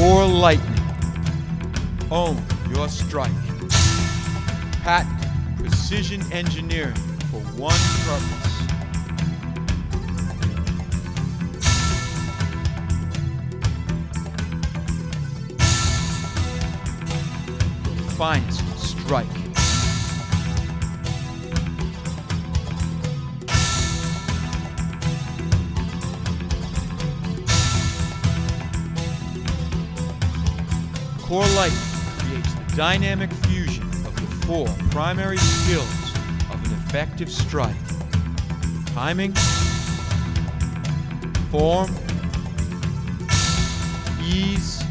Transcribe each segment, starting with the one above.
Corelightning. Own your strike. Patent precision engineering for one purpose. The finest strike. Corelightning creates the dynamic fusion of the four primary skills of an effective strike: timing, form, ease,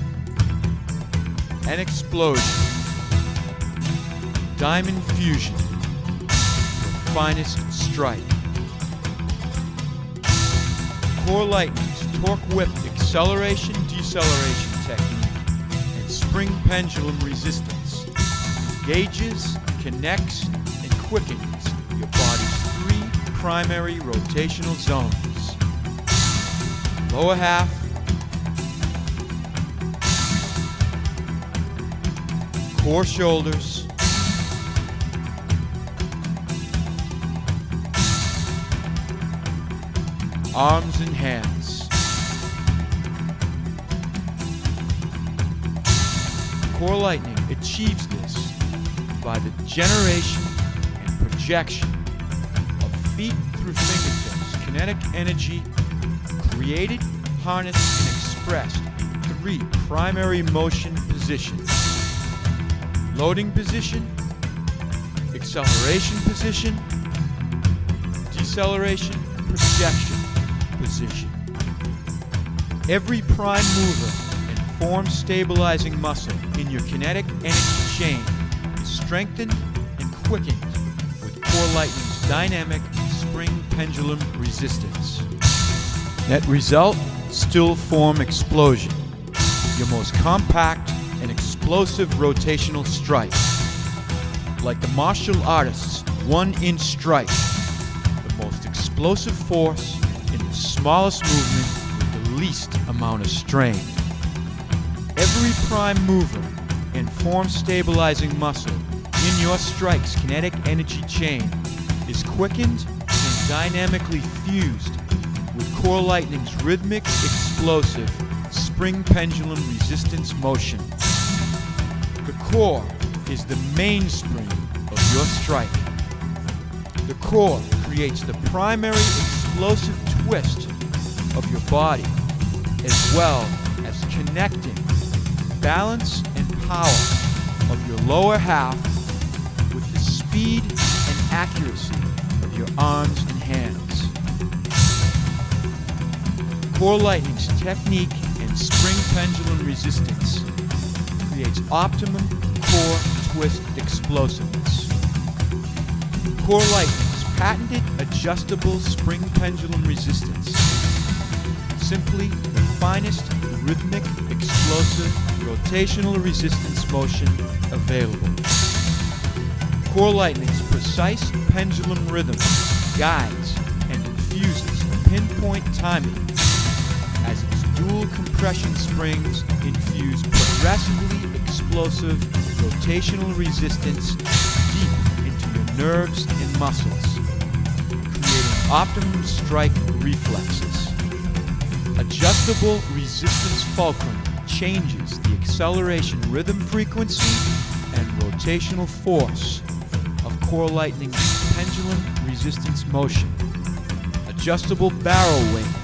and explosion. Diamond fusion, the finest strike. Corelightning's torque whip acceleration deceleration technique and spring pendulum resistance engages, connects, and quickens your body's three primary rotational zones: lower half, core shoulders, arms and hands. Corelightning achieves this by the generation and projection of feet through fingertips kinetic energy created, harnessed, and expressed in three primary motion positions: loading position, acceleration position, deceleration projection position. Every prime mover and form stabilizing muscle in your kinetic energy chain is strengthened and quickened with Corelightning's dynamic spring pendulum resistance. Net result: still form explosion, your most compact and explosive rotational strike. Like the martial artist's 1-inch strike, the most explosive force in the smallest movement with the least amount of strain. Every prime mover and form stabilizing muscle in your strike's kinetic energy chain is quickened and dynamically fused with Corelightning's rhythmic, explosive spring pendulum resistance motion. The core is the mainspring of your strike. The core creates the primary explosive twist of your body, as well as connecting balance and power of your lower half with the speed and accuracy of your arms and hands. Corelightning's technique and spring pendulum resistance creates optimum core twist explosiveness. Corelightning's patented adjustable spring pendulum resistance, simply the finest rhythmic, explosive, rotational resistance motion available. Corelightning's precise pendulum rhythm guides and infuses pinpoint timing as its dual compression springs infuse progressively explosive rotational resistance deep into your nerves and muscles, creating optimum strike reflexes. Adjustable resistance fulcrum changes the acceleration rhythm frequency and rotational force of Corelightning's pendulum resistance motion. Adjustable barrel weight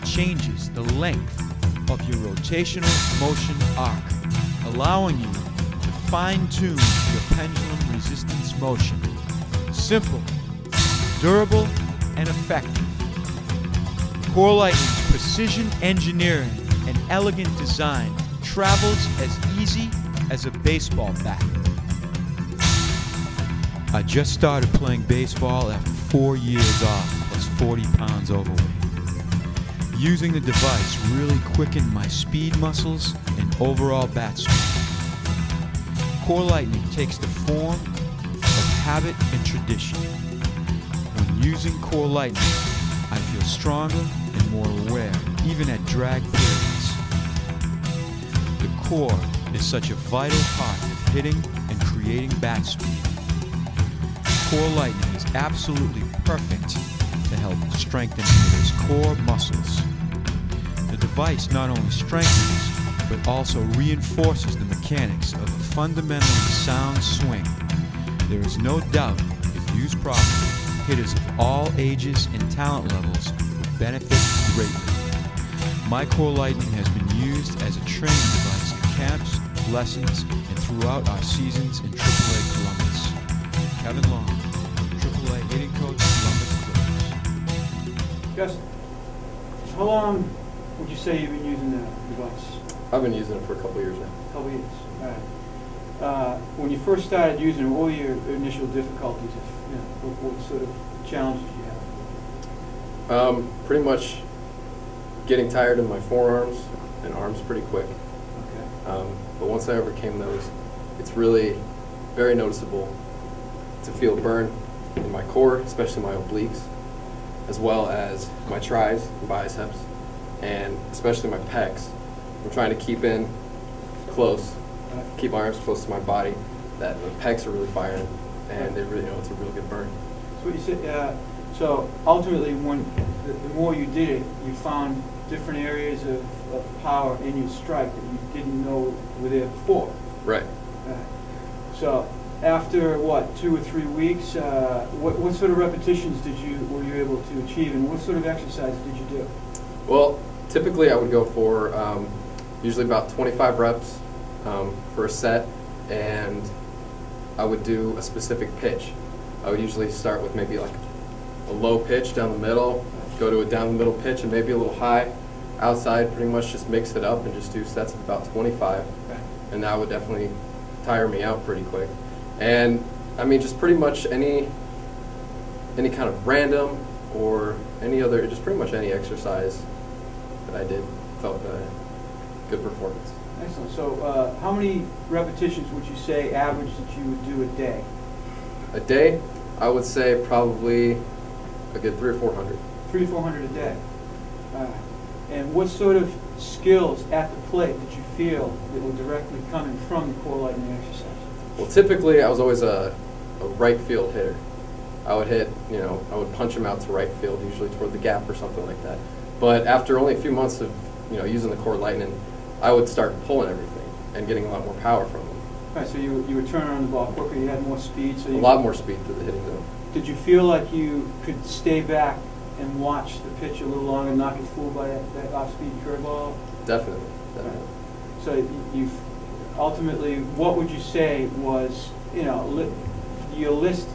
changes the length of your rotational motion arc, allowing you to fine-tune your pendulum resistance motion. Simple, durable, and effective. Corelightning's precision engineering and elegant design travels as easy as a baseball bat. I just started playing baseball after 4 years off, plus 40 pounds overweight. Using the device really quickened my speed muscles and overall bat speed. Corelightning takes the form of habit and tradition. When using Corelightning, I feel stronger and more aware, even at drag periods. The core is such a vital part of hitting and creating bat speed. Corelightning is absolutely perfect to help strengthen hitters' core muscles. The device not only strengthens, but also reinforces the mechanics of a fundamentally sound swing. There is no doubt, if used properly, hitters of all ages and talent levels will benefit greatly. My Corelightning has been used as a training device at camps, lessons, and throughout our seasons in AAA Columbus. Kevin Long, AAA hitting coach, Columbus Clippers. Gus, how long would you say you've been using the device? I've been using it for a couple years now. A couple years. All right. When you first started using it, what were your initial difficulties? What sort of challenges did you have? Pretty much getting tired of my forearms and arms pretty quick. Okay. But once I overcame those, it's really very noticeable to feel burn in my core, especially my obliques, as well as my tris and biceps, and especially my pecs. I'm trying to keep in close, keep my arms close to my body. That the pecs are really firing, and they really, it's a real good burn. So what you said. So ultimately, when the more you did it, you found different areas of power in your strike that you didn't know were there before. Right. So after what, 2 or 3 weeks, what sort of repetitions were you able to achieve, and what sort of exercises did you do? Well, typically I would go for usually about 25 reps for a set, and I would do a specific pitch. I would usually start with maybe like a low pitch down the middle, go to a down the middle pitch and maybe a little high outside, pretty much just mix it up and just do sets of about 25. Okay. And that would definitely tire me out pretty quick. And I mean, just pretty much any kind of random or any other, just pretty much any exercise that I did felt good performance. Excellent. So how many repetitions would you say average that you would do a day? A day, I would say probably a good 300 or 400. 300 to 400 a day. And what sort of skills at the plate did you feel that were directly coming from the Corelightning exercise? Well, typically I was always a right field hitter. I would hit, I would punch them out to right field, usually toward the gap or something like that. But after only a few months of, using the Corelightning, I would start pulling everything and getting a lot more power from them. Right, so you were turning around the ball quicker, you had more speed. So a lot more speed to the hitting zone. Did you feel like you could stay back and watch the pitch a little longer and not get fooled by that off-speed curveball? Definitely. Right. So you've ultimately, what would you say was, your list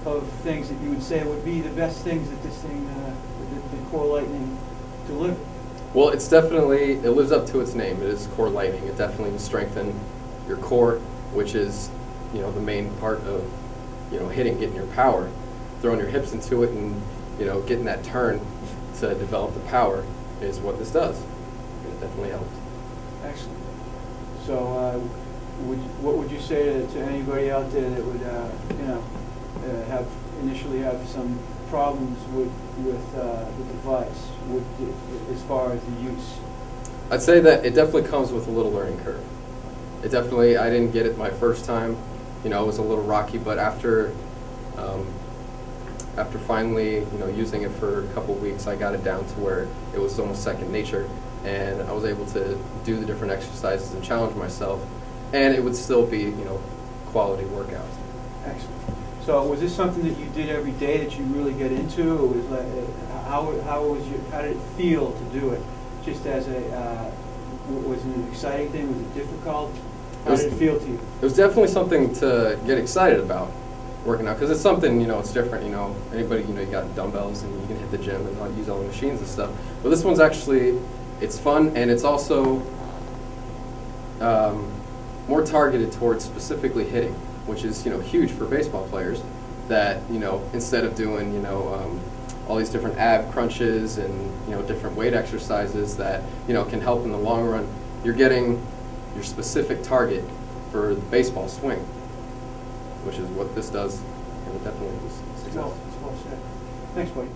of things that you would say would be the best things that this thing, the Corelightning delivered? Well, it's definitely, it lives up to its name. It is Corelightning. It definitely will strengthen your core, which is, the main part of, hitting, getting your power. Throwing your hips into it and, getting that turn to develop the power is what this does. It definitely helps. Excellent. So, what would you say to anybody out there that would, initially have some problems with the device, as far as the use? I'd say that it definitely comes with a little learning curve. I didn't get it my first time. It was a little rocky, but after finally, using it for a couple of weeks, I got it down to where it was almost second nature, and I was able to do the different exercises and challenge myself, and it would still be, quality workouts. Excellent. So was this something that you did every day that you really get into, or was how did it feel to do it? Just as was it an exciting thing? Was it difficult? How did it feel to you? It was definitely something to get excited about, working out, because it's something, it's different. Anybody, you got dumbbells and you can hit the gym and use all the machines and stuff. But this one's actually, it's fun, and it's also more targeted towards specifically hitting, which is huge for baseball players. That instead of doing all these different ab crunches and different weight exercises that can help in the long run, you're getting your specific target for the baseball swing, which is what this does, and it definitely is successful. Well said. Thanks, buddy.